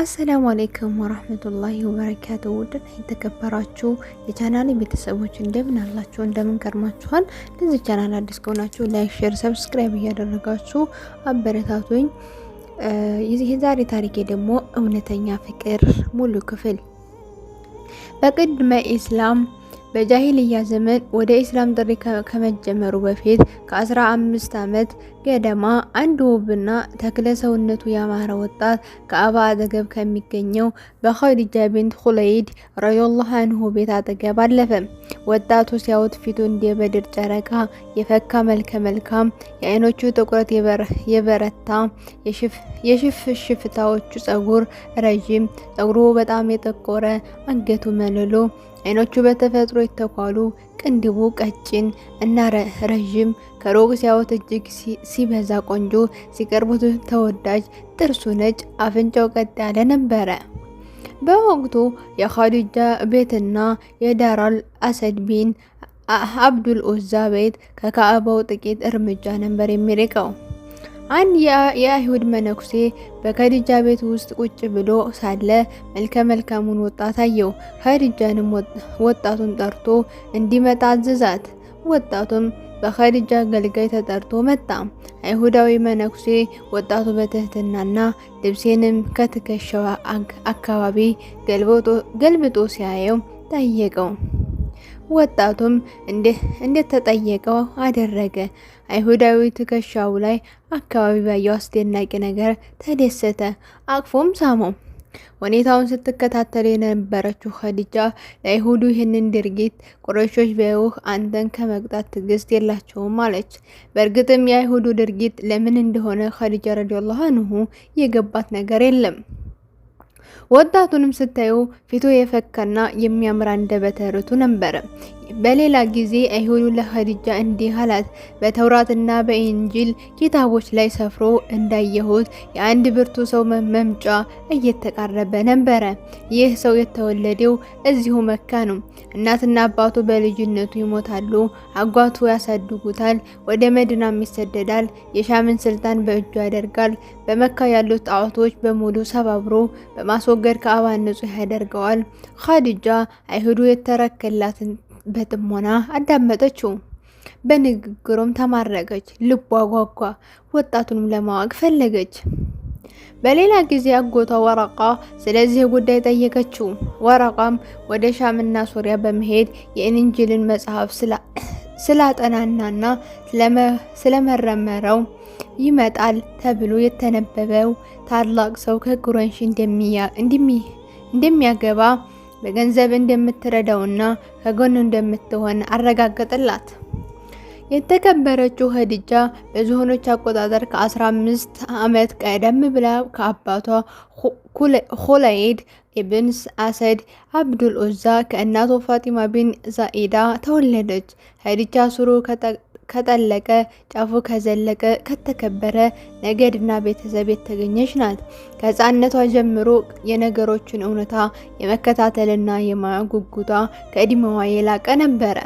አሰላሙ አለይኩም ወራህመቱላሂ ወበረካቱ። ውድና የተከበራችሁ የቻናሌ ቤተሰቦች እንደምን አላችሁ? እንደምን ከርማችኋል? ለዚህ ቻናል አዲስ ከሆናችሁ ላይክ፣ ሼር፣ ሰብስክራይብ እያደረጋችሁ አበረታቱኝ። የዛሬ ታሪኬ ደግሞ እውነተኛ ፍቅር ሙሉ ክፍል። በቅድመ ኢስላም በጃሂልያ ዘመን ወደ ኢስላም ጥሪ ከመጀመሩ በፊት ከ15 ዓመት ገደማ አንድ ውብና ተክለ ሰውነቱ ያማረ ወጣት ከአባ አጠገብ ከሚገኘው በኸዲጃ ቢንት ኹለይድ ረዲየላሁ አንሁ ቤት አጠገብ አለፈ። ወጣቱ ሲያዩት ፊቱ እንደ በድር ጨረቃ የፈካ መልከ መልካም፣ የአይኖቹ ጥቁረት የበረታ፣ የሽፍሽፍታዎቹ ጸጉር ረዥም፣ ጸጉሩ በጣም የጠቆረ፣ አንገቱ መልሎ፣ አይኖቹ በተፈጥሮ የተኳሉ፣ ቅንድቡ ቀጭን እና ረዥም፣ ከሩቅ ሲያዩት እጅግ ሲበዛ ቆንጆ፣ ሲቀርቡት ተወዳጅ፣ ጥርሱ ነጭ፣ አፍንጫው ቀጥ ያለ ነበረ። በወቅቱ የኸዲጃ ቤትና የዳራል አሰድ ቢን አብዱል ኡዛ ቤት ከካዕባው ጥቂት እርምጃ ነበር የሚርቀው። አንድ የአይሁድ መነኩሴ በኸዲጃ ቤት ውስጥ ቁጭ ብሎ ሳለ መልከ መልካሙን ወጣት አየው። ኸዲጃንም ወጣቱን ጠርቶ እንዲመጣ አዘዛት። ወጣቱም በኸዲጃ አገልጋይ ተጠርቶ መጣ። አይሁዳዊ መነኩሴ ወጣቱ በትህትናና ልብሴንም ከትከሻው አካባቢ ገልብጦ ሲያየው ጠየቀው። ወጣቱም እንዴት ተጠየቀው አደረገ። አይሁዳዊ ትከሻው ላይ አካባቢ ባየው አስደናቂ ነገር ተደሰተ። አቅፎም ሳመው። ሁኔታውን ስትከታተል የነበረችው ኸዲጃ ለአይሁዱ ይህንን ድርጊት ቁረይሾች ቢያዩህ አንተን ከመቅጣት ትዕግስት የላቸውም አለች። በእርግጥም የአይሁዱ ድርጊት ለምን እንደሆነ ኸዲጃ ረዲየላሁ አንሁ የገባት ነገር የለም። ወጣቱንም ስታዩ ፊቱ የፈካና የሚያምር አንደበተ ርቱዕ ነበረ። በሌላ ጊዜ አይሁዱ ለኸዲጃ እንዲህ አላት፣ በተውራትና በኢንጂል ኪታቦች ላይ ሰፍሮ እንዳየሁት የአንድ ብርቱ ሰው መምጫ እየተቃረበ ነበረ። ይህ ሰው የተወለደው እዚሁ መካ ነው። እናትና አባቱ በልጅነቱ ይሞታሉ። አጓቱ ያሳድጉታል። ወደ መዲናም ይሰደዳል። የሻምን ስልጣን በእጁ ያደርጋል። በመካ ያሉት ጣዖቶች በሙሉ ሰባብሮ በማስወገድ ከአባን ንጹህ ያደርገዋል። ኸዲጃ አይሁዱ የተረከላትን በጥሞና አዳመጠችው። በንግግሩም ተማረከች። ልቧ ጓጓ። ወጣቱንም ለማወቅ ፈለገች። በሌላ ጊዜ አጎቷ ወረቃ ስለዚህ ጉዳይ ጠየቀችው። ወረቃም ወደ ሻምና ሶሪያ በመሄድ የኢንጂልን መጽሐፍ ስላጠናናና ስለመረመረው ይመጣል ተብሎ የተነበበው ታላቅ ሰው ከቁረይሽ እንደሚያገባ በገንዘብ እንደምትረዳውና ከጎኑ እንደምትሆን አረጋገጠላት። የተከበረችው ኸዲጃ በዝሆኖች አቆጣጠር ከ15 ዓመት ቀደም ብላ ከአባቷ ኹለይድ ኢብን አሰድ አብዱል ኡዛ ከእናቷ ፋጢማ ቢን ዛኢዳ ተወለደች። ኸዲጃ ስሩ ከጠለቀ ጫፉ ከዘለቀ ከተከበረ ነገድና ቤተሰብ የተገኘች ናት። ከሕፃንነቷ ጀምሮ የነገሮችን እውነታ የመከታተልና የማወቅ ጉጉቷ ከእድሜዋ የላቀ ነበረ።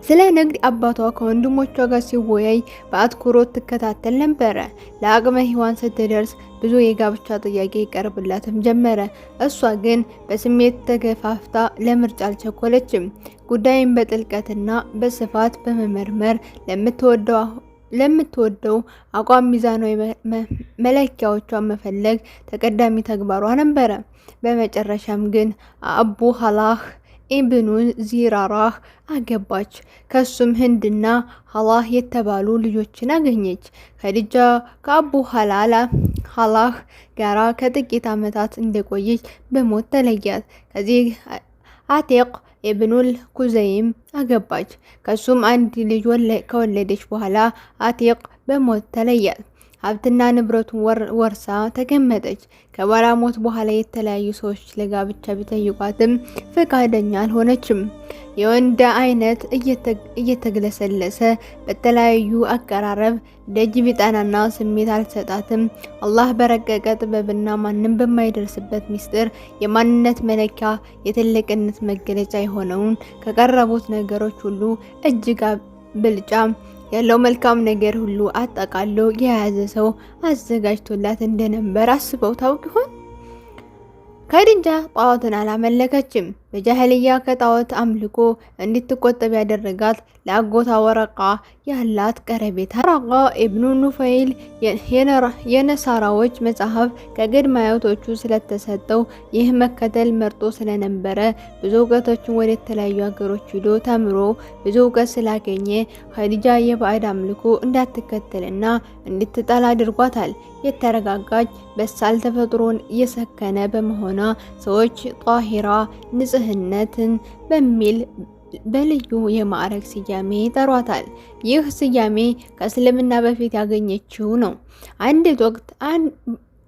ስለ ንግድ አባቷ ከወንድሞቿ ጋር ሲወያይ በአትኩሮት ትከታተል ነበረ። ለአቅመ ሔዋን ስትደርስ ብዙ የጋብቻ ጥያቄ ይቀርብላትም ጀመረ። እሷ ግን በስሜት ተገፋፍታ ለምርጫ አልቸኮለችም። ጉዳይን በጥልቀትና በስፋት በመመርመር ለምትወደው አቋም ሚዛናዊ መለኪያዎቿን መፈለግ ተቀዳሚ ተግባሯ ነበረ። በመጨረሻም ግን አቡ ሀላህ ኢብኑን ዚራራህ አገባች። ከሱም ህንድና ሀላህ የተባሉ ልጆችን አገኘች። ኸዲጃ ከአቡ ሀላህ ጋራ ከጥቂት ዓመታት እንደቆየች በሞት ተለያት። ከዚህ አቲቅ ኢብኑል ኩዘይም አገባች። ከሱም አንድ ልጅ ከወለደች በኋላ አቲቅ በሞት ተለያት። ሀብትና ንብረቱን ወርሳ ተቀመጠች። ከባሏ ሞት በኋላ የተለያዩ ሰዎች ለጋብቻ ቢጠይቋትም ፈቃደኛ አልሆነችም። የወንድ አይነት እየተግለሰለሰ በተለያዩ አቀራረብ ደጅ ቢጠናና ስሜት አልሰጣትም። አላህ በረቀቀ ጥበብና ማንም በማይደርስበት ሚስጥር የማንነት መለኪያ የትልቅነት መገለጫ የሆነውን ከቀረቡት ነገሮች ሁሉ እጅግ ብልጫ ያለው መልካም ነገር ሁሉ አጠቃሎ የያዘ ሰው አዘጋጅቶላት እንደነበር አስበው ታውቅ ይሆን? ኸዲጃ ጣዖትን አላመለከችም። በጃህልያ ከጣዖት አምልኮ እንድትቆጠብ ያደረጋት ለአጎቷ ወረቃ ያላት ቀረቤታ። ወረቃ ኢብኑ ኑፈይል የነሳራዎች መጽሐፍ ከቅድመ አያቶቹ ስለተሰጠው ይህ መከተል መርጦ ስለነበረ ብዙ እውቀቶችን ወደ ተለያዩ ሀገሮች ሂዶ ተምሮ ብዙ እውቀት ስላገኘ ኸዲጃ የባዕድ አምልኮ እንዳትከተልና እንድትጠላ አድርጓታል። የተረጋጋች በሳል ተፈጥሮን እየሰከነ በመሆኗ ሰዎች ጧሂራ ንጽህነትን በሚል በልዩ የማዕረግ ስያሜ ይጠሯታል። ይህ ስያሜ ከእስልምና በፊት ያገኘችው ነው።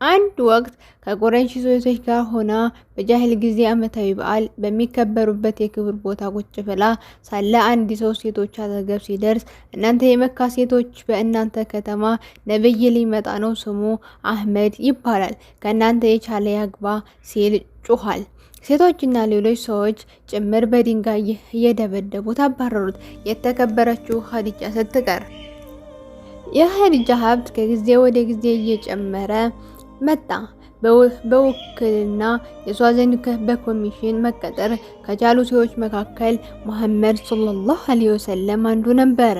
አንድ ወቅት ከቁረይሽ ሴቶች ጋር ሆና በጃሂል ጊዜ ዓመታዊ በዓል በሚከበሩበት የክብር ቦታ ቁጭ ብላ ሳለ አንድ ሰው ሴቶች አጠገብ ሲደርስ እናንተ የመካ ሴቶች በእናንተ ከተማ ነብይ ሊመጣ ነው፣ ስሙ አህመድ ይባላል፣ ከእናንተ የቻለ ያግባ ሲል ጩኋል። ሴቶችና ሌሎች ሰዎች ጭምር በድንጋይ እየደበደቡ አባረሩት። የተከበረችው ኸዲጃ ስትቀር የኸዲጃ ሀብት ከጊዜ ወደ ጊዜ እየጨመረ መጣ። በውክልና የሷ ዘንድ በኮሚሽን መቀጠር ከቻሉ ሰዎች መካከል ሙሐመድ ሰለላሁ ዐለይሂ ወሰለም አንዱ ነበር።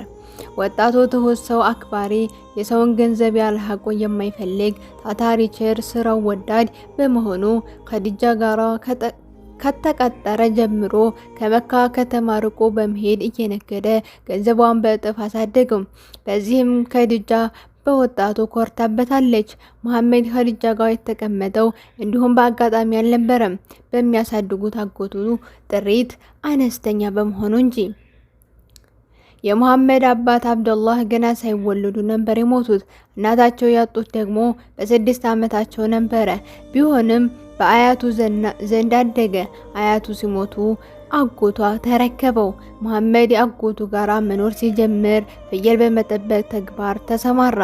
ወጣቱ ትሁት ሰው አክባሪ፣ የሰውን ገንዘብ ያለ ሐቁ የማይፈልግ ታታሪ፣ ቸር፣ ስራው ወዳድ በመሆኑ ኸዲጃ ጋራ ከተቀጠረ ጀምሮ ከመካ ከተማ ርቆ በመሄድ እየነገደ ገንዘቧን በእጥፍ አሳደገው። በዚህም ኸዲጃ በወጣቱ ኮርታበታለች። መሐመድ ኸዲጃ ጋር የተቀመጠው እንዲሁም በአጋጣሚ አልነበረም፣ በሚያሳድጉት አጎቱ ጥሪት አነስተኛ በመሆኑ እንጂ። የሙሐመድ አባት አብዱላህ ገና ሳይወለዱ ነበር የሞቱት። እናታቸው ያጡት ደግሞ በ6 ዓመታቸው ነበረ። ቢሆንም በአያቱ ዘንድ አደገ። አያቱ ሲሞቱ አጎቷ ተረከበው። መሐመድ አጎቱ ጋራ መኖር ሲጀምር ፍየል በመጠበቅ ተግባር ተሰማራ።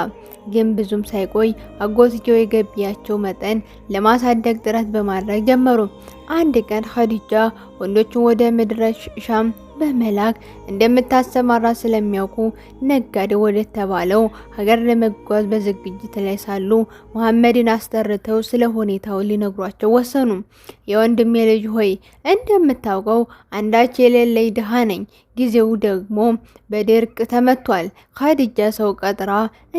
ግን ብዙም ሳይቆይ አጎትየው የገቢያቸው መጠን ለማሳደግ ጥረት በማድረግ ጀመሩ። አንድ ቀን ኸዲጃ ወንዶቹን ወደ ምድረ ሻም በመላክ እንደምታሰማራ ስለሚያውቁ ነጋዴ ወደ ተባለው ሀገር ለመጓዝ በዝግጅት ላይ ሳሉ መሐመድን አስጠርተው ስለ ሁኔታው ሊነግሯቸው ወሰኑ። የወንድሜ ልጅ ሆይ እንደምታውቀው አንዳች የሌለኝ ድሃ ነኝ። ጊዜው ደግሞ በድርቅ ተመቷል። ኸዲጃ ሰው ቀጥራ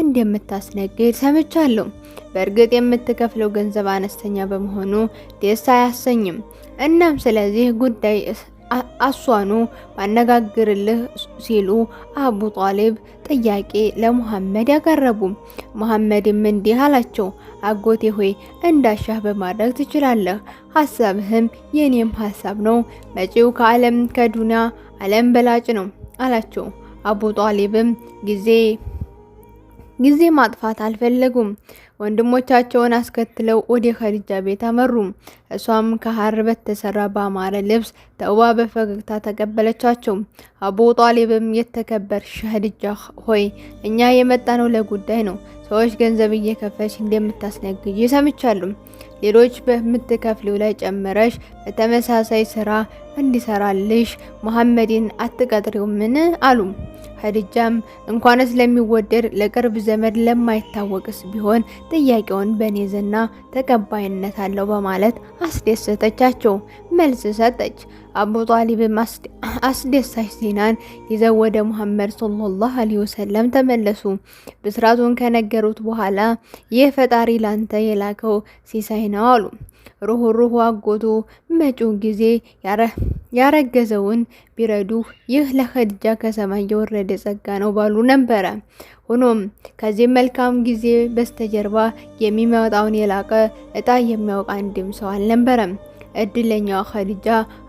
እንደምታስነግድ ሰምቻለሁ። በእርግጥ የምትከፍለው ገንዘብ አነስተኛ በመሆኑ ደስ አያሰኝም። እናም ስለዚህ ጉዳይ አሷኑ ባነጋግርልህ ሲሉ አቡ ጣሊብ ጥያቄ ለሙሐመድ ያቀረቡ። ሙሐመድም እንዲህ አላቸው፣ አጎቴ ሆይ እንዳሻህ በማድረግ ትችላለህ። ሐሳብህም የኔም ሐሳብ ነው። መጪው ከዱንያ ዓለም በላጭ ነው አላቸው። አቡ ጣሊብም ጊዜ ማጥፋት አልፈለጉም። ወንድሞቻቸውን አስከትለው ወደ ኸዲጃ ቤት አመሩ። እሷም ከሐር በተሰራ ባማረ ልብስ ተውባ በፈገግታ ተቀበለቻቸው። አቡ ጣሊብም የተከበርሽ ኸዲጃ ሆይ እኛ የመጣነው ለጉዳይ ነው። ሰዎች ገንዘብ እየከፈች እንደምታስነግጂ ሰምቻለሁ። ሌሎች በምትከፍለው ላይ ጨምረሽ በተመሳሳይ ስራ እንዲሰራልሽ መሐመድን አትቀጥሪውምን አሉ። ኸዲጃም እንኳንስ ለሚወደድ ለቅርብ ዘመድ ለማይታወቅስ ቢሆን ጥያቄውን በኔ ዘና ተቀባይነት አለው በማለት አስደሰተቻቸው። መልስ ሰጠች። አቡ ጣሊብም አስደሳች ዜናን ይዘው ወደ ሙሐመድ ሰለላሁ ዐለይሂ ወሰለም ተመለሱ። ብስራቱን ከነገሩት በኋላ ይህ ፈጣሪ ላንተ የላከው ሲሳይ ነው አሉ። ሩህ አጎቱ መጪው ጊዜ ያረገዘውን ቢረዱ ይህ ለኸዲጃ ከሰማይ የወረደ ጸጋ ነው ባሉ ነበረ። ሆኖም ከዚህ መልካም ጊዜ በስተጀርባ የሚመጣውን የላቀ እጣ የሚያውቅ አንድም ሰው አልነበረም። እድለኛዋ ኸዲጃ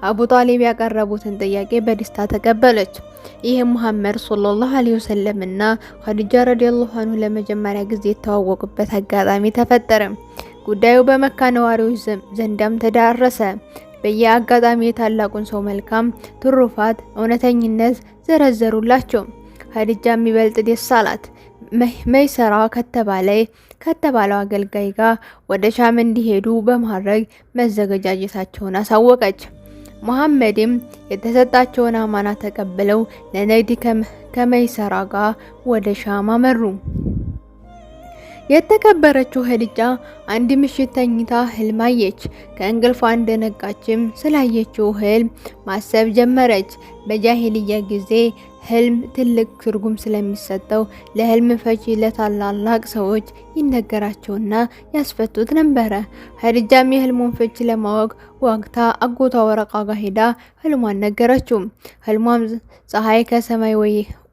አቡ ጣሊብ ያቀረቡትን ጥያቄ በደስታ ተቀበለች። ይህም ሙሐመድ ሰለላሁ ዐለይሂ ወሰለም እና ኸዲጃ ረዲየላሁ ዐንሁ ለመጀመሪያ ጊዜ የተዋወቁበት አጋጣሚ ተፈጠረ። ጉዳዩ በመካ ነዋሪዎች ዘንዳም ተዳረሰ። በየአጋጣሚ የታላቁን ሰው መልካም ትሩፋት፣ እውነተኝነት ዘረዘሩላቸው። ኸዲጃ የሚበልጥ ደስ አላት። መይሰራ ከተባለው አገልጋይ ጋር ወደ ሻም እንዲሄዱ በማድረግ መዘገጃጀታቸውን አሳወቀች። ሙሐመድም የተሰጣቸውን አማና ተቀብለው ለንግድ ከመይሰራ ጋር ወደ ሻም አመሩ። የተከበረችው ኸዲጃ አንድ ምሽት ተኝታ ህልም አየች። ከእንቅልፏ እንደነቃችም ስላየችው ህልም ማሰብ ጀመረች። በጃሂልያ ጊዜ ህልም ትልቅ ትርጉም ስለሚሰጠው ለህልም ፈቺ ለታላላቅ ሰዎች ይነገራቸውና ያስፈቱት ነበረ። ኸዲጃም የህልሙን ፍቺ ለማወቅ ዋግታ አጎቷ ወረቃ ጋር ሄዳ ህልሟን ነገረችው። ህልሟም ፀሐይ ከሰማይ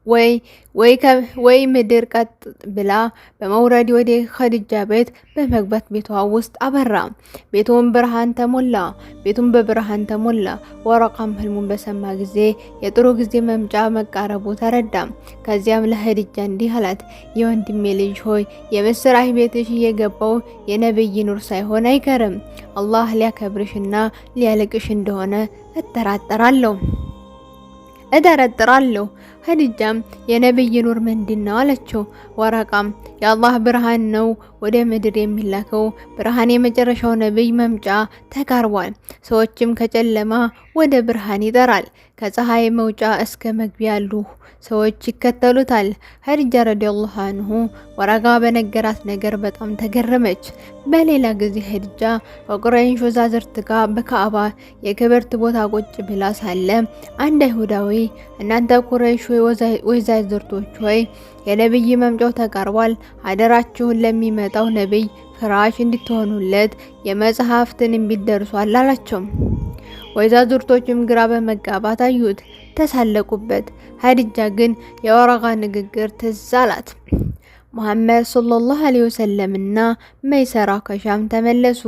ወይ ምድር ቀጥ ብላ በመውረድ ወደ ኸዲጃ ቤት በመግባት ቤቷ ውስጥ አበራ። ቤቱም በብርሃን ተሞላ። ወረቃም ህልሙን በሰማ ጊዜ የጥሩ ጊዜ መምጫ መቃረቡ ተረዳ። ከዚያም ለኸዲጃ እንዲህ አላት፣ የወንድሜ ልጅ ሆይ የምስራች ቤትሽ እየገባው የነብይ ኑር ሳይሆን አይቀርም። አላህ ሊያከብርሽና ሊያልቅሽ እንደሆነ እጠረጥራለሁ። ኸዲጃም የነብይ ኑር ምንድነው አለችው። ወረቃም የአላህ ብርሃን ነው ወደ ምድር የሚላከው ብርሃን፣ የመጨረሻው ነብይ መምጫ ተቃርቧል። ሰዎችም ከጨለማ ወደ ብርሃን ይጠራል። ከፀሐይ መውጫ እስከ መግቢያ ያሉ ሰዎች ይከተሉታል። ኸዲጃ ረዲየላሁ አንሁ ወረቃ በነገራት ነገር በጣም ተገረመች። በሌላ ጊዜ ኸዲጃ ከቁረይሽ ወዛዝርት ጋር በካዕባ የክብርት ቦታ ቁጭ ብላ ሳለ አንድ አይሁዳዊ እናንተ ቁረይሽ ወዛዝርቶች ሆይ የነብይ መምጫው ተቃርቧል፣ አደራችሁን ለሚመጣው ነብይ ፍራሽ እንድትሆኑለት የመጽሐፍትን እንቢደርሷል አላቸው። ወዛዝርቶችም ግራ በመጋባት አዩት፣ ተሳለቁበት። ኸዲጃ ግን የወረቃ ንግግር ትዝ አላት። ሙሐመድ ሰለላሁ ዐለይሂ ወሰለም እና መይሰራ ከሻም ተመለሱ።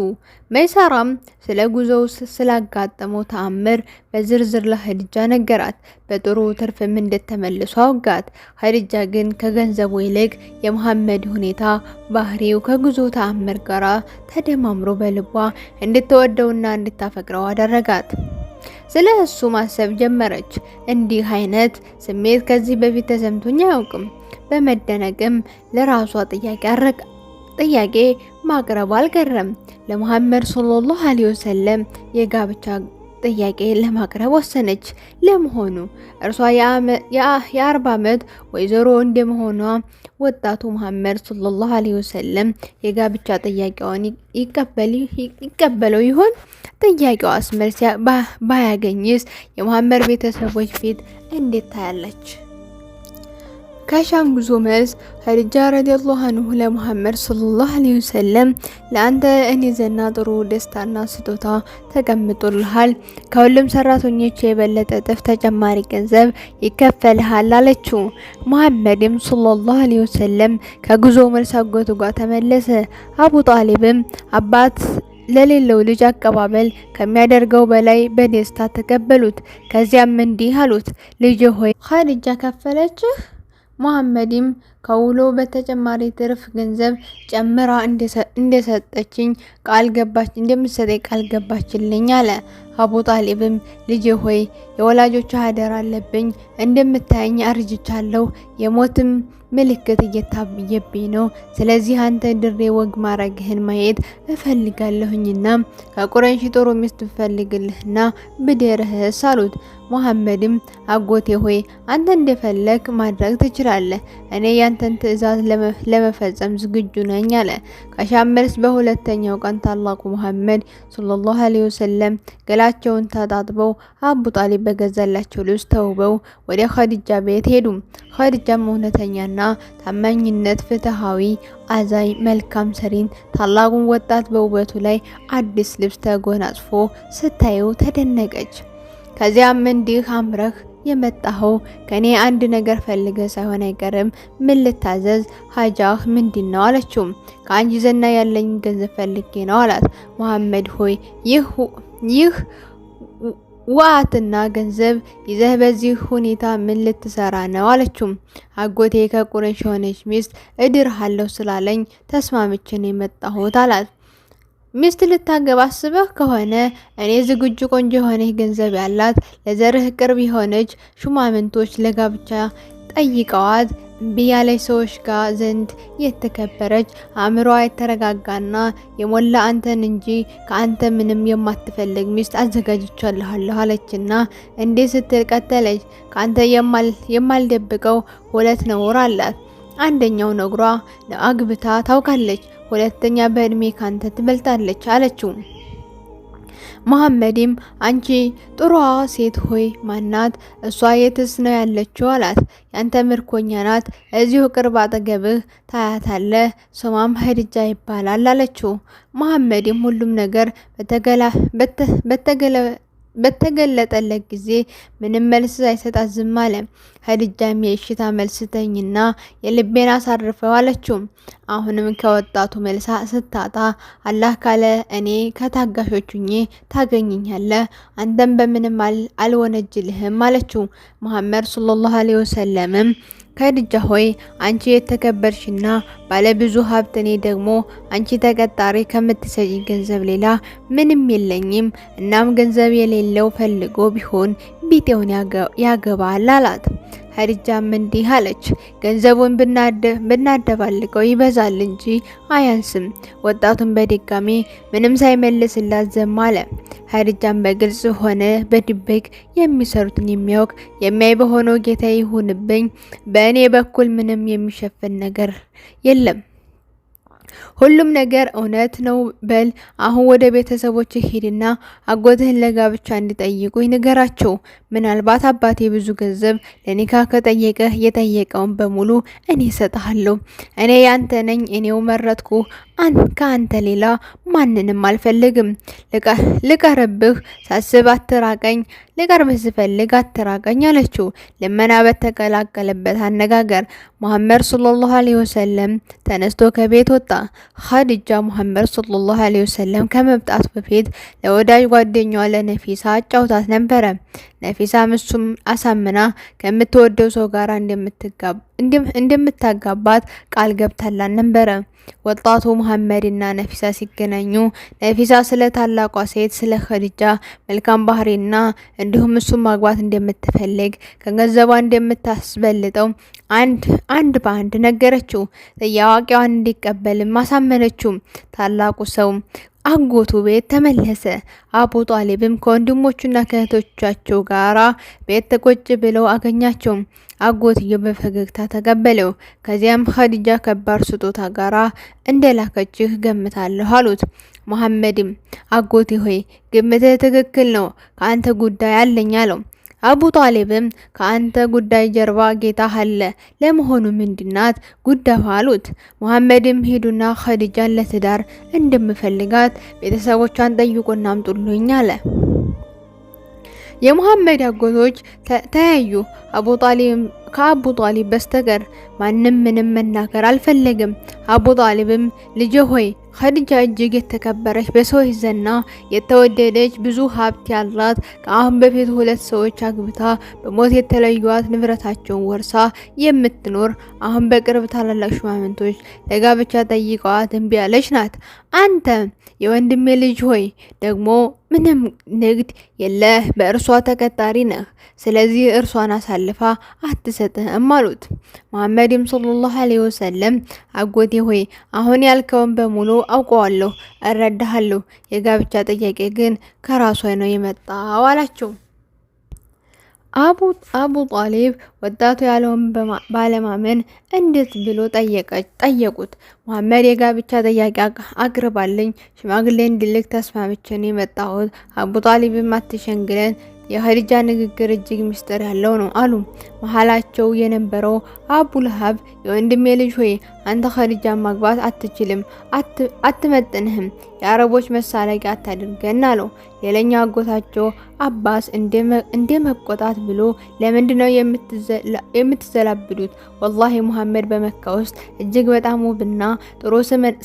መይሰራም ስለ ጉዞው ስላጋጠመው ተአምር በዝርዝር ለኸዲጃ ነገራት። በጥሩ ትርፍም እንደተመለሱ አውጋት። ኸዲጃ ግን ከገንዘቡ ይልቅ የሙሐመድ ሁኔታ ባህሪው ከጉዞ ተአምር ጋር ተደማምሮ በልቧ እንድትወደውና እንድታፈቅረው አደረጋት። ስለ እሱ ማሰብ ጀመረች። እንዲህ አይነት ስሜት ከዚህ በፊት ተሰምቶኝ አያውቅም። በመደነቅም ለራሷ ጥያቄ ማቅረብ አልቀረም። ለሙሐመድ ሰለላሁ ዐለይሂ ወሰለም የጋብቻ ጥያቄ ለማቅረብ ወሰነች። ለመሆኑ እርሷ የ40 ዓመት ወይዘሮ እንደመሆኗ ወጣቱ ሙሐመድ ሰለላሁ ዐለይሂ ወሰለም የጋብቻ ጥያቄውን ይቀበለው ይሆን? ጥያቄዋስ መልስ ባያገኝስ የሙሐመድ ቤተሰቦች ፊት እንዴት ታያለች? ከሻም ጉዞ መልስ ኸዲጃ ረዲየላሁ አንሁ ለሙሐመድ ሰለላሁ ዐለይሂ ወሰለም ለአንተ እኔ ዘና ጥሩ ደስታና ስጦታ ተቀምጦልሃል፣ ከሁሉም ሰራተኞች የበለጠ እጥፍ ተጨማሪ ገንዘብ ይከፈልሃል አለችው። ሙሐመድም ሰለላሁ ዐለይሂ ወሰለም ከጉዞ መልስ አጎቱ ጋር ተመለሰ። አቡ ጣሊብም አባት ለሌለው ልጅ አቀባበል ከሚያደርገው በላይ በደስታ ተቀበሉት። ከዚያም እንዲህ አሉት፣ ልጅ ሆይ ኸዲጃ ከፈለችህ? ሙሐመድም ከውሎ በተጨማሪ ትርፍ ገንዘብ ጨምራ እንደሰጠችኝ እንደምትሰጠኝ ቃል ገባችልኝ አለ። አቡ ጣሊብም ልጄ ሆይ የወላጆች አደራ አለብኝ፣ እንደምታየኝ አርጅቻለሁ፣ የሞትም ምልክት እየታየብኝ ነው። ስለዚህ አንተ ድሬ ወግ ማረግህን ማየት እፈልጋለሁኝና ከቁረይሽ ጥሩ ሚስት ፈልግልህና ብድርህስ አሉት። ሙሐመድም አጎቴ ሆይ አንተ እንደፈለክ ማድረግ ትችላለህ፣ እኔ ያንተን ትዕዛዝ ለመፈጸም ዝግጁ ነኝ አለ። ከሻም መልስ በሁለተኛው ቀን ታላቁ ሙሐመድ ሰለላሁ ዐለይሂ ወሰለም ገላቸውን ታጣጥበው አቡ ጣሊብ በገዛላቸው ልብስ ተውበው ወደ ኸዲጃ ቤት ሄዱ። ኸዲጃም እውነተኛና ታማኝነት፣ ፍትሃዊ፣ አዛኝ፣ መልካም ሰሪን ታላቁን ወጣት በውበቱ ላይ አዲስ ልብስ ተጎናጽፎ ስታየው ተደነቀች። ከዚያም እንዲህ አምረህ የመጣኸው ከኔ አንድ ነገር ፈልገ ሳይሆን አይቀርም፣ ምን ልታዘዝ? ሀጃህ ምንድነው አለችው። ከአንቺ ዘና ያለኝ ገንዘብ ፈልጌ ነው አላት። ሙሐመድ ሆይ ይህ ዋአትና ገንዘብ ይዘህ በዚህ ሁኔታ ምን ልትሰራ ነው አለችው። አጎቴ ከቁረይሽ የሆነች ሚስት እድርሃለሁ ስላለኝ ተስማምቼ ነው የመጣሁት አላት። ሚስት ልታገባ አስበህ ከሆነ እኔ ዝግጁ ቆንጆ የሆነች ገንዘብ ያላት ለዘርህ ቅርብ የሆነች ሹማምንቶች ለጋብቻ ጠይቀዋት ቢያለች ሰዎች ጋር ዘንድ የተከበረች አእምሮዋ የተረጋጋና የሞላ አንተን እንጂ ከአንተ ምንም የማትፈልግ ሚስት አዘጋጅቻለሁ አለችና እንዲህ ስትል ቀጠለች። ከአንተ የማልደብቀው 2 ነውር አላት። አንደኛው ነግሯ አግብታ ታውቃለች፣ ሁለተኛ በእድሜ ካንተ ትበልጣለች አለችው። መሐመድም አንቺ ጥሩዋ ሴት ሆይ ማናት? እሷ የትስ ነው ያለችው አላት። ያንተ ምርኮኛ ናት፣ እዚሁ ቅርብ አጠገብህ ታያታለህ፣ ስሟም ኸዲጃ ይባላል አለችው። መሐመድም ሁሉም ነገር በተገለጠለት ጊዜ ምንም መልስ ሳይሰጣት ዝም አለ። ኸዲጃም የእሽታ መልስ ስጠኝና የልቤን አሳርፈው አለችው። አሁንም ከወጣቱ መልሳ ስታጣ አላህ ካለ እኔ ከታጋሾቹ ታገኘኛለህ፣ አንተም በምንም አልወነጅልህም አለችው። መሐመድ ሰለላሁ ዐለይሂ ወሰለም ኸዲጃ ሆይ አንቺ የተከበርሽና ባለብዙ ሀብት፣ እኔ ደግሞ አንቺ ተቀጣሪ ከምትሰጪ ገንዘብ ሌላ ምንም የለኝም። እናም ገንዘብ የሌለው ፈልጎ ቢሆን ቢጤውን ያገባል አላት። ኸዲጃም እንዲህ አለች፣ ገንዘቡን ብናደባልቀው ይበዛል እንጂ አያንስም። ወጣቱን በድጋሚ ምንም ሳይመልስላት ዝም አለ። ኸዲጃም በግልጽ ሆነ በድብቅ የሚሰሩትን የሚያውቅ የሚያይ በሆነው ጌታ ይሁንብኝ፣ በእኔ በኩል ምንም የሚሸፍን ነገር የለም። ሁሉም ነገር እውነት ነው በል። አሁን ወደ ቤተሰቦች ሄድና አጎትህን ለጋብቻ እንዲጠይቁኝ ንገራቸው። ምናልባት አባቴ ብዙ ገንዘብ ለኒካ ከጠየቀህ የጠየቀውን በሙሉ እኔ እሰጥሃለሁ። እኔ ያንተ ነኝ፣ እኔው መረጥኩ። ከአንተ ሌላ ማንንም አልፈልግም። ልቀርብህ ሳስብ አትራቀኝ፣ ልቀርብህ ስፈልግ አትራቀኝ አለችው። ልመና በተቀላቀለበት አነጋገር መሐመድ ሰለላሁ ዐለይሂ ወሰለም ተነስቶ ከቤት ወጣ። ኸዲጃ መሐመድ ሰለላሁ ዐለይሂ ወሰለም ከመምጣቱ በፊት ለወዳጅ ጓደኛዋ ለነፊሳ አጫውታት ነበረ። ነፊሳ እሱም አሳምና ከምትወደው ሰው ጋር እንደምታጋባት ቃል ገብታላን ነበረ። ወጣቱ መሐመድና ነፊሳ ሲገናኙ ነፊሳ ስለ ታላቋ ሴት ስለ ኸዲጃ መልካም ባህሪና እንዲሁም እሱን ማግባት እንደምትፈልግ ከገንዘቧ እንደምታስበልጠው አንድ በአንድ ነገረችው። ጥያቄዋን እንዲቀበልም አሳመነችው። ታላቁ ሰው አጎቱ ቤት ተመለሰ። አቡ ጣሊብም ከወንድሞቹና ከእህቶቻቸው ጋራ ቤት ቁጭ ብለው አገኛቸው። አጎትየው በፈገግታ ተቀበለው። ከዚያም ኸዲጃ ከባድ ስጦታ ጋራ እንደላከችህ ገምታለሁ አሉት። መሐመድም አጎቴ ሆይ ግምትህ ትክክል ነው፣ ከአንተ ጉዳይ አለኝ አለው። አቡ ጣሊብም ከአንተ ጉዳይ ጀርባ ጌታ አለ፣ ለመሆኑ ምንድናት ጉዳዩ አሉት። መሐመድም ሄዱና ኸዲጃን ለትዳር እንደምፈልጋት ቤተሰቦቿን ጠይቁና አምጡልኝ አለ። የመሐመድ አጎቶች ተያዩ። ከአቡ ጣሊብ በስተቀር ማንም ምንም መናገር አልፈለግም። አቡ ጣሊብም ልጅ ሆይ ኸዲጃ እጅግ የተከበረች በሰዎች ዘና የተወደደች ብዙ ሀብት ያላት ከአሁን በፊት 2 ሰዎች አግብታ በሞት የተለዩዋት ንብረታቸውን ወርሳ የምትኖር አሁን በቅርብ ታላላቅ ሹማምንቶች ለጋብቻ ጠይቀዋት እምቢ ያለች ናት። አንተ የወንድሜ ልጅ ሆይ ደግሞ ምንም ንግድ የለህ፣ በእርሷ ተቀጣሪ ነህ። ስለዚህ እርሷን አሳልፋ አትሰጥህም አሉት። መሐመድም ሰለላሁ ዐለይሂ ወሰለም አጎቴ ሆይ አሁን ያልከውን በሙሉ አውቀዋለሁ፣ እረዳሃለሁ። የጋብቻ ጥያቄ ግን ከራሷ ነው የመጣው አላቸው። አቡ ጣሊብ ወጣቱ ያለውን ባለማመን እንዴት ብሎ ጠየቁት። መሐመድ የጋብቻ ጥያቄ አቅርባልኝ፣ ሽማግሌ እንዲልክ ተስማምቼ ነው የመጣሁት። አቡ ጣሊብም አትሸንግለን፣ የኸዲጃ ንግግር እጅግ ምስጢር ያለው ነው አሉ። መሀላቸው የነበረው አቡ ለሀብ የወንድሜ ልጅ ሆይ አንተ ኸዲጃን ማግባት አትችልም፣ አትመጥንህም፣ የአረቦች መሳለቂያ አታድርገን አለው። ሌላኛው አጎታቸው አባስ እንደ መቆጣት ብሎ ለምንድነው የምትዘላብዱት? ወላሂ ሙሐመድ በመካ ውስጥ እጅግ በጣም ውብና ጥሩ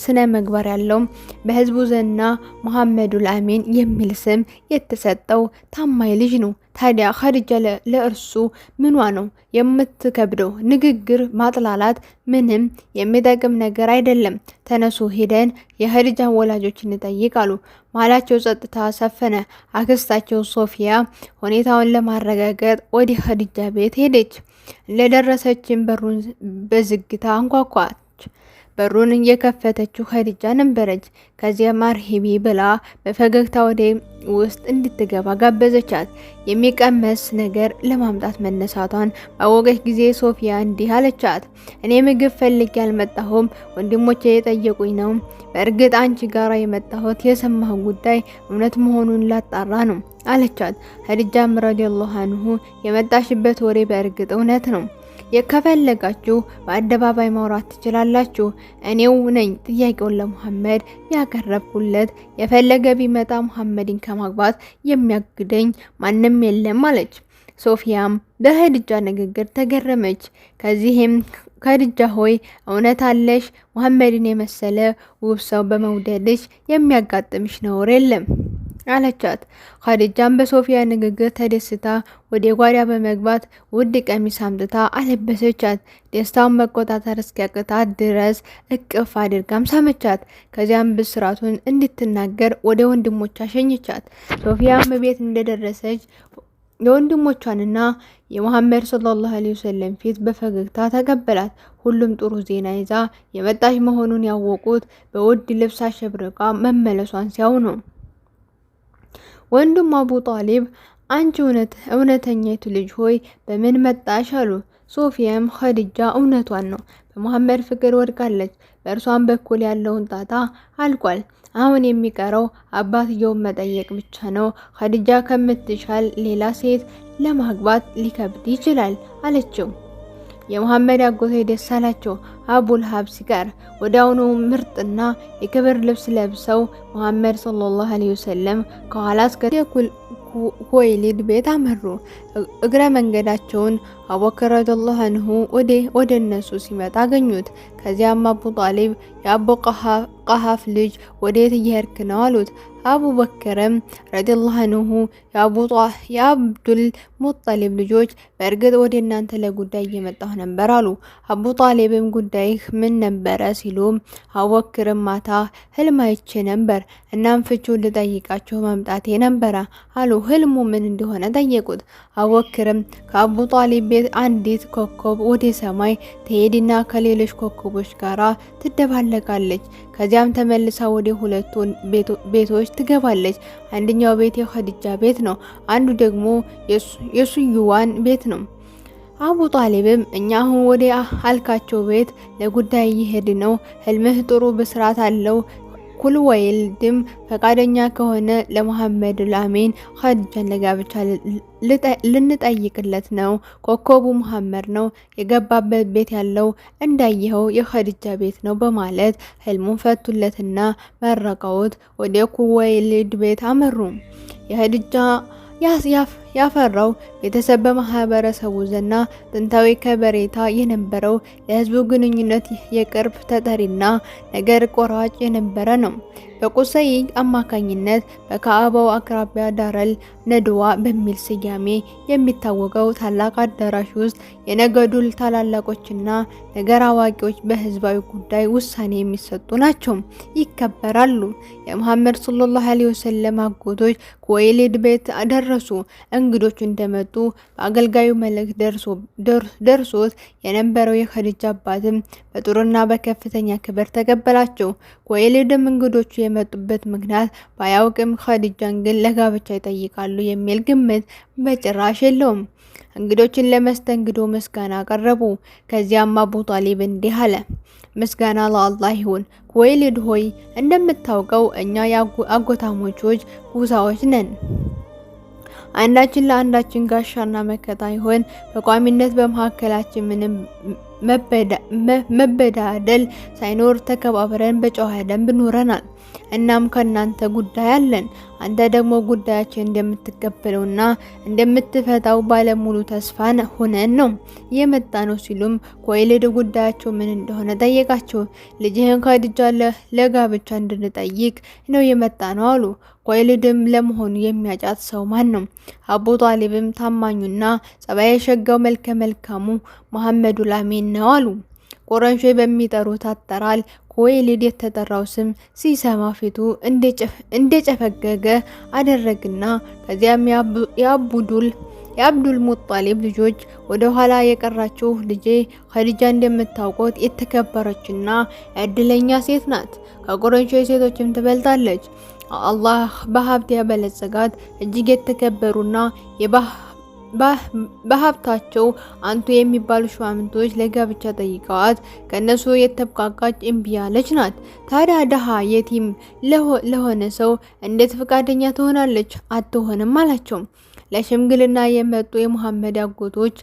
ስነ ምግባር ያለው በህዝቡ ዘና ሙሐመዱል አሚን የሚል ስም የተሰጠው ታማኝ ልጅ ነው። ታዲያ ኸዲጃ ለእርሱ ምኗ ነው የምትከብደው? ንግግር ማጥላላት ምንም የሚጠቅም ነገር አይደለም። ተነሱ ሄደን የኸዲጃን ወላጆች እንጠይቅ አሉ። መሀላቸው ጸጥታ ሰፈነ። አክስታቸው ሶፊያ ሁኔታውን ለማረጋገጥ ወደ ኸዲጃ ቤት ሄደች። እንደደረሰችን በሩን በዝግታ አንኳኳች። በሩን የከፈተችው ኸዲጃ ነበረች። ከዚያ ማርሂቢ ብላ በፈገግታ ወደ ውስጥ እንድትገባ ጋበዘቻት። የሚቀመስ ነገር ለማምጣት መነሳቷን ባወቀች ጊዜ ሶፊያ እንዲህ አለቻት፣ እኔ ምግብ ፈልጌ አልመጣሁም፣ ወንድሞቼ የጠየቁኝ ነው። በእርግጥ አንቺ ጋራ የመጣሁት የሰማሁ ጉዳይ እውነት መሆኑን ላጣራ ነው አለቻት። ኸዲጃም ረዲየላሁ አንሁ የመጣሽበት ወሬ በእርግጥ እውነት ነው፣ ከፈለጋችሁ በአደባባይ ማውራት ትችላላችሁ። እኔው ነኝ ጥያቄውን ለሙሐመድ ያቀረብኩለት። የፈለገ ቢመጣ ሙሐመድን ከማግባት የሚያግደኝ ማንም የለም አለች። ሶፊያም በኸዲጃ ንግግር ተገረመች። ከዚህም ኸዲጃ ሆይ እውነት አለሽ፣ ሙሐመድን የመሰለ ውብ ሰው በመውደድሽ የሚያጋጥምሽ ነውር የለም አለቻት። ኸዲጃም በሶፊያ ንግግር ተደስታ ወደ ጓዳ በመግባት ውድ ቀሚስ አምጥታ አለበሰቻት። ደስታውን መቆጣጠር እስኪያቅታት ድረስ እቅፍ አድርጋም ሳመቻት። ከዚያም ብስራቱን እንድትናገር ወደ ወንድሞቿ ሸኘቻት። ሶፊያም ቤት እንደደረሰች የወንድሞቿንና የሙሐመድ ሰለላሁ ዐለይሂ ወሰለም ፊት በፈገግታ ተቀበላት። ሁሉም ጥሩ ዜና ይዛ የመጣች መሆኑን ያወቁት በውድ ልብስ አሸብርቃ መመለሷን ሲያዩ ነው። ወንድም አቡ ጣሊብ አንቺ እውነተኛይቱ ልጅ ሆይ በምን መጣሽ አሉ። ሶፊያም ኸዲጃ እውነቷን ነው፣ በሙሐመድ ፍቅር ወድቃለች። በእርሷን በኩል ያለውን ጣጣ አልቋል። አሁን የሚቀረው አባትየውን መጠየቅ ብቻ ነው። ኸዲጃ ከምትሻል ሌላ ሴት ለማግባት ሊከብድ ይችላል አለችው። የሙሐመድ አጎቴ ደስ አላቸው። አቡልሃብ ሲቀር ወዲያውኑ ምርጥና የክብር ልብስ ለብሰው ሙሐመድ ሰለላሁ ዐለይሂ ወሰለም ከኋላ እስከ ኩወይሊድ ቤት አመሩ። እግረ መንገዳቸውን አቡበክር ረዲየላሁ አንሁ ወደ እነሱ ሲመጣ አገኙት። ከዚያም አቡ ጣሊብ የአቡ ቀሃፍ ልጅ ወዴት እየሄድክ ነው አሉት። አቡበክርም ረዲየላሁ አንሁ የአብዱል ሙጠሊብ ልጆች በእርግጥ ወደ እናንተ ለጉዳይ እየመጣሁ ነበር አሉ። አቡ ጣሊብም ጉዳይህ ምን ነበረ ሲሉም አቡበክርም ማታ ህልም አይቼ ነበር፣ እናም ፍቹን ልጠይቃችሁ መምጣቴ ነበረ አሉ። ህልሙ ምን እንደሆነ ጠየቁት። አቡበክርም ከአቡ ጣሊብ ቤት አንዲት ኮከብ ወደ ሰማይ ትሄድና ከሌሎች ኮከቦች ጋራ ትደባለቃለች። ከዚያም ተመልሳ ወደ ሁለቱ ቤቶች ትገባለች። አንደኛው ቤት የኸዲጃ ቤት ነው፣ አንዱ ደግሞ የሱዩዋን ቤት ነው። አቡ ጣሊብም እኛ አሁን ወደ አልካቸው ቤት ለጉዳይ እየሄድ ነው፣ ህልምህ ጥሩ ብስራት አለው። ኩልወይልድም ፈቃደኛ ከሆነ ለሙሐመድ ላሚን ኸዲጃን ለጋብቻ ልንጠይቅለት ነው። ኮከቡ ሙሐመድ ነው። የገባበት ቤት ያለው እንዳየኸው የኸዲጃ ቤት ነው በማለት ህልሙን ፈቱለትና መረቀውት ወደ ኩወይልድ ቤት አመሩ። የኸዲጃ ያፈራው ቤተሰብ በማህበረሰቡ ዘና ጥንታዊ ከበሬታ የነበረው ለህዝቡ ግንኙነት የቅርብ ተጠሪና ነገር ቆራጭ የነበረ ነው። በቁሰይ አማካኝነት በካዕባው አቅራቢያ ዳረል ነድዋ በሚል ስያሜ የሚታወቀው ታላቅ አዳራሽ ውስጥ የነገዱ ታላላቆችና ነገር አዋቂዎች በህዝባዊ ጉዳይ ውሳኔ የሚሰጡ ናቸው፣ ይከበራሉ። የሙሐመድ ሰለላሁ ዐለይሂ ወሰለም አጎቶች ኩወይሊድ ቤት ደረሱ። እንግዶች እንደመጡ በአገልጋዩ መልእክት ደርሶት የነበረው የኸዲጃ አባትም በጥሩና በከፍተኛ ክብር ተቀበላቸው። ኩወይሊድም እንግዶቹ የመጡበት ምክንያት ባያውቅም ኸዲጃን ግን ለጋብቻ ይጠይቃሉ የሚል ግምት በጭራሽ የለውም። እንግዶችን ለመስተንግዶ ምስጋና አቀረቡ። ከዚያም አቡ ጣሊብ እንዲህ አለ፣ ምስጋና ለአላህ ይሁን። ኩወይሊድ ሆይ እንደምታውቀው እኛ የአጎታሞቾች ጉሳዎች ነን። አንዳችን ለአንዳችን ጋሻና መከታ ይሆን። በቋሚነት በመካከላችን ምንም መበዳደል ሳይኖር ተከባብረን በጨዋ ደንብ ኖረናል። እናም ከናንተ ጉዳይ አለን። አንተ ደግሞ ጉዳያችን እንደምትቀበለውና እንደምትፈታው ባለሙሉ ተስፋ ሆነን ነው የመጣ ነው ሲሉም ኩወይሊድ ጉዳያቸው ምን እንደሆነ ጠየቃቸው። ልጅህን ኸዲጃ ለጋብቻ እንድንጠይቅ ነው የመጣ ነው አሉ። ኹወይሊድም ለመሆኑ የሚያጫት ሰው ማን ነው? አቡ ጣሊብም ታማኙና ጸባይ የሸጋው መልከ መልካሙ ሙሐመዱ ላሚን ነው አሉ። ቁረይሾች በሚጠሩት አጠራል ኹወይሊድ የተጠራው ስም ሲሰማ ፊቱ እንደጨፈገገ አደረግና ከዚያም የአብዱል ሙጣሊብ ልጆች ወደ ኋላ የቀራችው ልጄ ኸዲጃ እንደምታውቁት የተከበረችና እድለኛ ሴት ናት። ከቁረይሾች ሴቶችም ትበልጣለች። አላህ በሀብት ያበለጸጋት እጅግ የተከበሩና በሀብታቸው አንቱ የሚባሉ ሹማምንቶች ለጋብቻ ጠይቀዋት ከነሱ የተብቃቃች እምቢ ያለች ናት። ታዲያ ደሃ የቲም ለሆነ ሰው እንዴት ፈቃደኛ ትሆናለች? አትሆንም አላቸው። ለሽምግልና የመጡ የሙሐመድ አጎቶች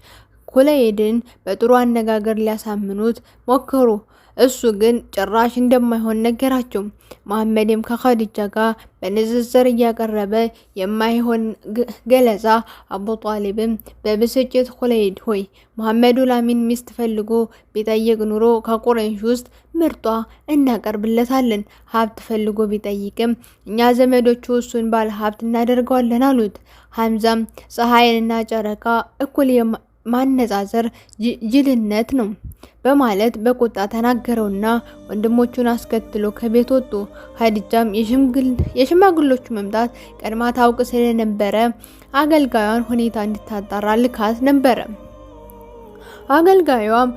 ኹወይሊድን በጥሩ አነጋገር ሊያሳምኑት ሞከሩ። እሱ ግን ጭራሽ እንደማይሆን ነገራቸው። ሙሐመድም ከኸዲጃ ጋር በንጽጽር እያቀረበ የማይሆን ገለጻ። አቡ ጣሊብም በብስጭት ኹወይሊድ ሆይ ሙሐመዱ ላሚን ሚስት ፈልጎ ቢጠይቅ ኑሮ ከቁረይሽ ውስጥ ምርጧ እናቀርብለታለን። ሀብት ፈልጎ ቢጠይቅም እኛ ዘመዶቹ እሱን ባለ ሀብት እናደርገዋለን አሉት። ሐምዛም ፀሐይንና ጨረቃ እኩል ማነጻጸር ጅልነት ነው በማለት በቁጣ ተናገረውና ወንድሞቹን አስከትሎ ከቤት ወጡ። ኸዲጃም የሽማግሎቹ መምጣት ቀድማ ታውቅ ስለነበረ አገልጋዩን ሁኔታ እንድታጣራ ልካት ነበረ። አገልጋዩም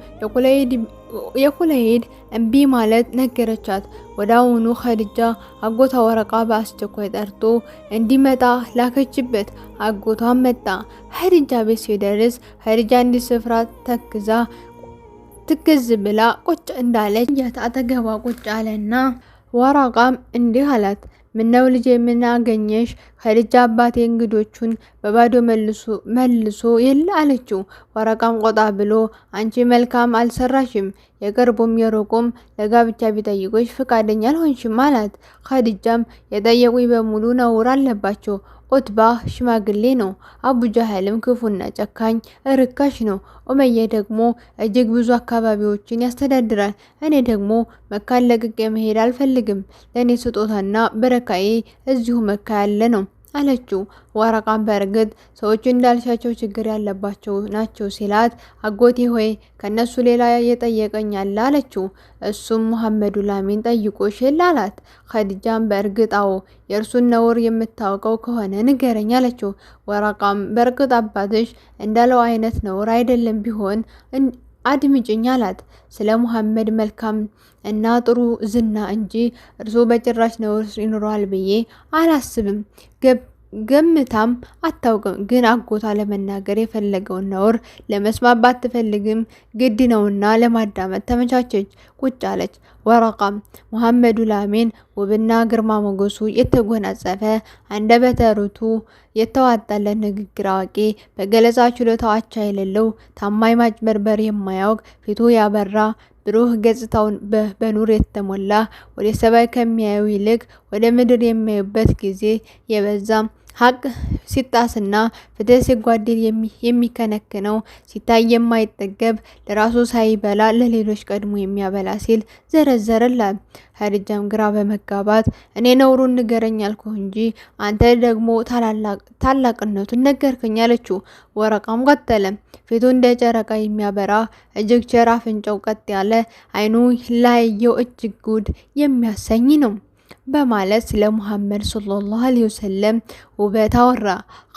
የኹወይሊድ እምቢ ማለት ነገረቻት። ወዳውኑ ኸዲጃ አጎቷ ወረቃ በአስቸኳይ ጠርቶ እንዲመጣ ላከችበት። አጎቷም መጣ። ኸዲጃ ቤት ሲደርስ ኸዲጃ እንዲህ ስፍራ ትክዝ ብላ ቁጭ እንዳለች አጠገቧ ቁጭ አለና ወረቃም እንዲህ አላት፣ ምነው ልጄ ምን አገኘሽ? ኸዲጃ አባቴ እንግዶቹን በባዶ መልሶ የለ አለችው። ወረቃም ቆጣ ብሎ አንቺ መልካም አልሰራሽም፣ የቅርቡም የሩቁም ለጋብቻ ቢጠይቁሽ ፈቃደኛ አልሆንሽም አላት። ኸዲጃም የጠየቁኝ በሙሉ ነውር አለባቸው። ዑትባ ሽማግሌ ነው። አቡ ጀህልም ክፉና ጨካኝ ርካሽ ነው። ኡመየ ደግሞ እጅግ ብዙ አካባቢዎችን ያስተዳድራል። እኔ ደግሞ መካን ለቅቄ መሄድ አልፈልግም። ለእኔ ስጦታና በረካዬ እዚሁ መካ ያለ ነው አለችው። ወረቃም በእርግጥ ሰዎቹ እንዳልሻቸው ችግር ያለባቸው ናቸው ሲላት፣ አጎቴ ሆይ ከነሱ ሌላ የጠየቀኝ አለ አለችው። እሱም ሙሐመዱ ላሚን ጠይቆሽ የለ አላት። ኸዲጃም በእርግጥ አዎ፣ የእርሱን ነውር የምታውቀው ከሆነ ንገረኝ አለችው። ወረቃም በእርግጥ አባትሽ እንዳለው አይነት ነውር አይደለም፣ ቢሆን አድምጭኝ አላት። ስለ ሙሐመድ መልካም እና ጥሩ ዝና እንጂ እርሱ በጭራሽ ነውር ይኖረዋል ብዬ አላስብም። ገምታም አታውቅም። ግን አጎቷ ለመናገር የፈለገውን ነውር ለመስማት ባትፈልግም ግድ ነውና ለማዳመጥ ተመቻቸች፣ ቁጭ አለች። ወረቃም ሙሐመዱ ላሚን ውብና ግርማ ሞገሱ የተጎናጸፈ አንደበተ ርቱዕ የተዋጣለት ንግግር አዋቂ፣ በገለጻ ችሎታው አቻ የሌለው ታማኝ፣ ማጭበርበር የማያውቅ ፊቱ ያበራ ብሩህ ገጽታውን በኑር የተሞላ ወደ ሰማይ ከሚያዩ ይልቅ ወደ ምድር የሚያዩበት ጊዜ የበዛ ሀቅ ሲጣስና ፍትህ ሲጓደል የሚከነክነው ሲታይ የማይጠገብ ለራሱ ሳይበላ ለሌሎች ቀድሞ የሚያበላ ሲል ዘረዘረላት። ኸዲጃም ግራ በመጋባት እኔ ነውሩን ንገረኝ አልኩህ እንጂ አንተ ደግሞ ታላቅነቱን ነገርከኝ አለችው። ወረቃም ቀጠለ። ፊቱ እንደ ጨረቃ የሚያበራ እጅግ ቸር፣ አፍንጫው ቀጥ ያለ፣ አይኑ ላየው እጅግ ጉድ የሚያሰኝ ነው በማለት ስለ ሙሐመድ ሰለላሁ ዐለይሂ ወሰለም ውበት አወራ።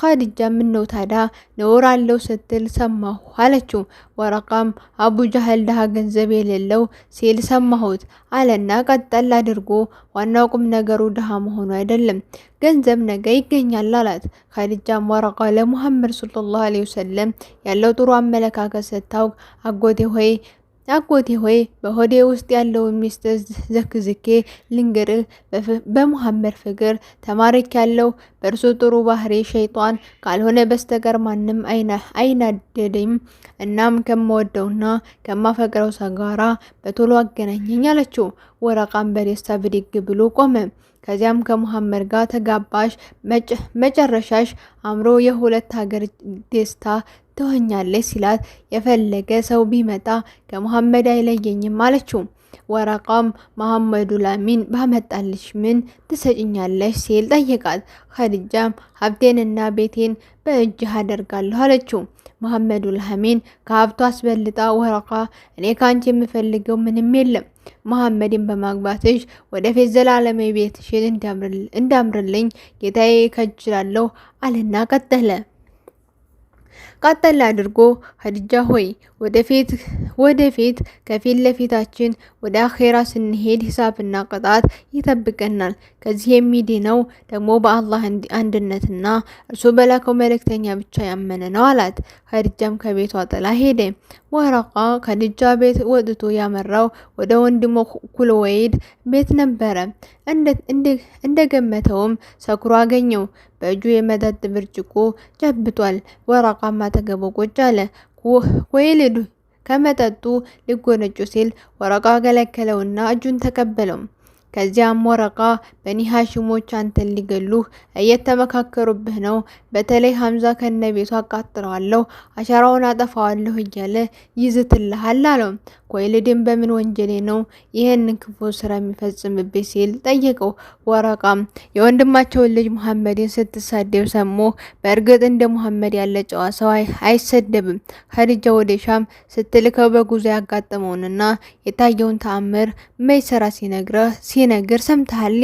ኸዲጃ ምነው ታዲያ ነውር አለው ስትል ሰማሁ አለችው። ወረቃም አቡ ጀህል ድሃ ገንዘብ የሌለው ሲል ሰማሁት አለና ቀጠል አድርጎ ዋናው ቁም ነገሩ ድሃ መሆኑ አይደለም፣ ገንዘብ ነገ ይገኛል አላት። ኸዲጃም ወረቃ ለሙሐመድ ሰለላሁ ዐለይሂ ወሰለም ያለው ጥሩ አመለካከት ስታውቅ አጎቴ ሆይ በሆዴ ውስጥ ያለውን ሚስጥር ዘክዝኬ ልንገርህ፣ በሙሐመድ ፍቅር ተማርክ ያለው በእርሱ ጥሩ ባህሪ ሸይጣን ካልሆነ በስተቀር ማንም አይናደደኝም። እናም ከመወደውና ከማፈቅረው ሰው ጋራ በቶሎ አገናኘኝ አለችው። ወረቃም በደስታ ብድግ ብሎ ቆመ። ከዚያም ከሙሐመድ ጋር ተጋባሽ፣ መጨረሻሽ አምሮ የሁለት ሀገር ደስታ ትሆኛለች ሲላት፣ የፈለገ ሰው ቢመጣ ከሙሐመድ አይለየኝም አለችው። ወረቃም መሐመዱ ላሚን ባመጣልሽ ምን ትሰጭኛለሽ ሲል ጠየቃት። ኸዲጃም ሀብቴንና ቤቴን በእጅህ አደርጋለሁ አለችው። መሐመዱ ላሚን ከሀብቱ አስበልጣ ወረቃ እኔ ካንቺ የምፈልገው ምንም የለም፣ መሐመድን በማግባትሽ ወደፊት ዘላለማዊ ቤትሽን እንዳምርልኝ ጌታዬ ከጅላለሁ አለና ቀጠል አድርጎ ኸዲጃ ሆይ ወደፊት ከፊት ለፊታችን ወደ አኼራ ስንሄድ ሂሳብና ቅጣት ይጠብቀናል። ከዚህ የሚድነው ደግሞ በአላህ አንድነትና እርሱ በላከው መልእክተኛ ብቻ ያመነ ነው አላት። ኸዲጃም ከቤቷ ጥላ ሄደ። ወረቃ ከኸዲጃ ቤት ወጥቶ ያመራው ወደ ወንድሙ ኩልወይድ ቤት ነበረ። እንደገመተውም ሰክሮ አገኘው። በእጁ የመጠጥ ብርጭቆ ጨብጧል። ወረቃም አጠገቡ ቁጭ አለ። ኩወይልድ ከመጠጡ ሊጎነጩ ሲል ወረቃ ከለከለውና እጁን ተቀበለው። ከዚያም ወረቃ በኒ ሃሽሞች አንተን ሊገሉህ እየተመካከሩብህ ነው፣ በተለይ ሐምዛ ከነቤቱ አቃጥለዋለሁ፣ አሻራውን አጠፋዋለሁ እያለ ይዝትልሃል አለው። ኩወይልድን በምን ወንጀሌ ነው ይህንን ክፉ ስራ የሚፈጽምብኝ ሲል ጠየቀው። ወረቃም የወንድማቸውን ልጅ መሐመድን ስትሳደብ ሰሞ፣ በእርግጥ እንደ መሐመድ ያለ ጨዋ ሰው አይሰደብም። ኸዲጃ ወደ ሻም ስትልከው በጉዞ ያጋጠመውንና የታየውን ተአምር መይሰራ ሲነግር ሰምተሃል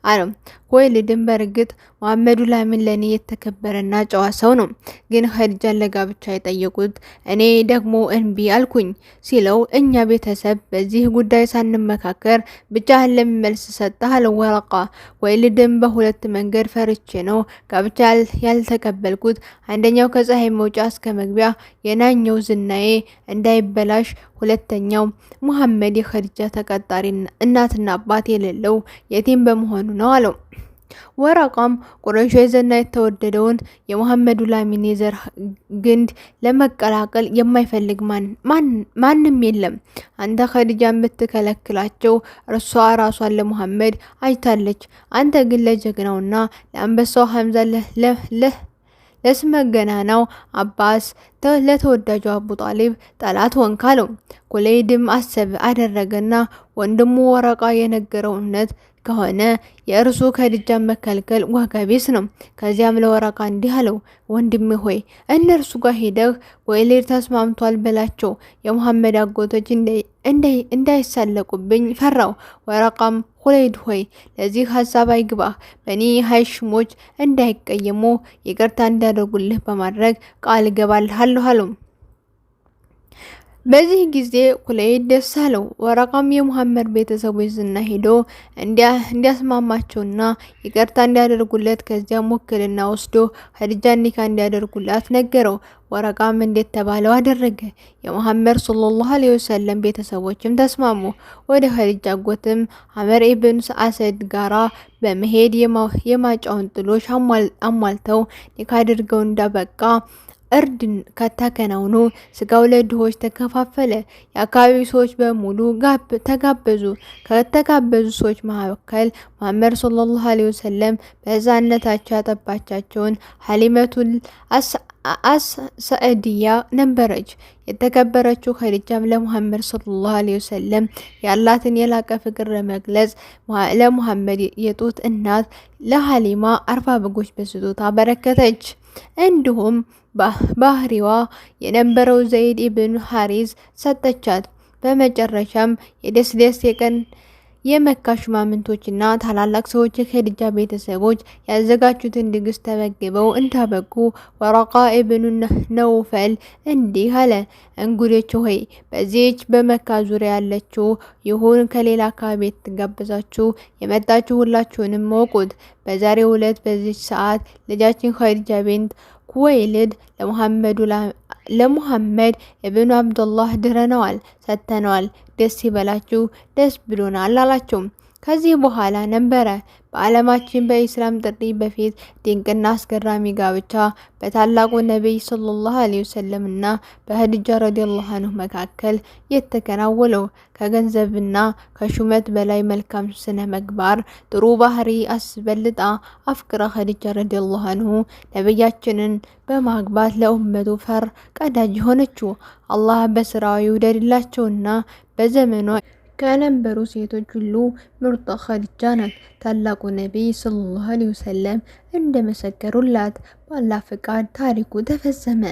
አለው። ኩወይልድን በእርግጥ መሐመዱ ላሚን ለኔ የተከበረና ጨዋ ሰው ነው፣ ግን ኸዲጃን ለጋብቻ የጠየቁት እኔ ደግሞ እንቢ አልኩኝ ሲለው፣ እኛ ቤተሰብ በዚህ ጉዳይ ሳንመካከር ብቻህን ለሚመልስ ሰጠህ አለው ወረቃ። ኩወይልድን በሁለት መንገድ ፈርቼ ነው ጋብቻ ያልተቀበልኩት፣ አንደኛው ከፀሐይ መውጫ እስከ መግቢያ የናኘው ዝናዬ እንዳይበላሽ፣ ሁለተኛው መሐመድ የኸዲጃ ተቀጣሪ እናትና አባት የሌለው የቲም በመሆኑ ነው አለው። ወረቃም ቁረይሾች ዘንድ የተወደደውን የመሐመዱ ላሚን የዘር ግንድ ለመቀላቀል የማይፈልግ ማንም የለም። አንተ ኸዲጃን ብትከለክላቸው እርሷ ራሷን ለመሐመድ አጭታለች። አንተ ግን ለጀግናውና ለአንበሳው ሐምዛ ለስመገናናው አባስ ለተወዳጁ አቡ ጣሊብ ጠላት ሆንክ አለው። ኩወይልድም አደረገና ወንድሙ ወረቃ የነገረው እውነት ከሆነ የእርሱ ኸዲጃን መከልከል ዋጋ ቢስ ነው። ከዚያም ለወረቃ እንዲህ አለው፣ ወንድሜ ሆይ እነርሱ ጋር ሄደህ ኩወይልድ ተስማምቷል በላቸው፣ የመሐመድ አጎቶች እንዳይሳለቁብኝ ፈራው። ወረቃም ኩወይልድ ሆይ ለዚህ ሀሳብ አይግባህ፣ በኒ ሃሽሞች እንዳይቀየሙ ይቅርታ እንዲያደርጉልህ በማድረግ ቃል እገባልሃለሁ አለው። በዚህ ጊዜ ኩወይልድ ደስ አለው። ወረቃም የመሐመድ ቤተሰቦች ዝና ሄዶ እንዲያስማማቸውና ይቅርታ እንዲያደርጉለት ከዚያም ውክልና ወስዶ ኸዲጃን ኒካ እንዲያደርጉላት ነገረው። ወረቃም እንዴት ተባለው አደረገ። የመሐመድ ሰለላሁ ዐለይሂ ወሰለም ቤተሰቦችም ተስማሙ። ወደ ኸዲጃ አጎትም ዐመር ኢብን አሰድ ጋራ በመሄድ የማጫውን ጥሎሽ አሟልተው ኒካ አድርገው እንዳበቃ እርድ ከተከናውኖ ስጋው ለድሆች ተከፋፈለ። የአካባቢው ሰዎች በሙሉ ተጋበዙ። ከተጋበዙ ሰዎች መካከል መሐመድ ሰለላሁ ዐለይሂ ወሰለም በሕፃንነታቸው ያጠባቻቸውን ሐሊመቱል ሰዕድያ ነበረች። የተከበረችው ኸዲጃም ለመሐመድ ሰለላሁ ዐለይሂ ወሰለም ያላትን የላቀ ፍቅር ለመግለጽ ለመሐመድ የጡት እናት ለሐሊማ 40 በጎች በስጦታ አበረከተች። እንዲሁም ባህሪዋ የነበረው ዘይድ ኢብኑ ሐሪዝ ሰጠቻት። በመጨረሻም የደስ የቀን የመካ ሹማምንቶችና ታላላቅ ሰዎች የኸዲጃ ቤተሰቦች ያዘጋጁትን ድግስ ተመግበው እንዳበቁ ወረቃ ኢብኑ ነውፈል እንዲህ አለ፣ እንግዶች ሆይ በዚህች በመካ ዙሪያ ያለችው ይሁን ከሌላ አካባቢ የተጋበዛችሁ የመጣችሁ ሁላችሁንም መውቁት። በዛሬው ዕለት በዚች ሰዓት ልጃችን ኸዲጃ ቢንት ኩወይልድ ለሙሐመድ ኢብኑ አብዱላህ ድረነዋል፣ ሰጥተነዋል። ደስ ይበላችሁ፣ ደስ ብሎናል አላቸው። ከዚህ በኋላ ነበረ በዓለማችን በኢስላም ጥሪ በፊት ድንቅና አስገራሚ ጋብቻ በታላቁ ነቢይ ሰለላሁ ዐለይሂ ወሰለም እና በኸዲጃ ረዲየላሁ ዐንሁ መካከል የተከናወነው። ከገንዘብና ከሹመት በላይ መልካም ስነ ምግባር፣ ጥሩ ባህሪ አስበልጣ አፍቅራ ኸዲጃ ረዲየላሁ ዐንሁ ነቢያችንን በማግባት ለኡመቱ ፈር ቀዳጅ ሆነችው። አላህ በስራው ይውደድላቸውና በዘመኗ ከነበሩ ሴቶች ሁሉ ምርጧ ኸዲጃ ናት። ታላቁ ነቢይ ሰለላሁ ዐለይሂ ወሰለም እንደመሰከሩላት በአላህ ፍቃድ ታሪኩ ተፈጸመ።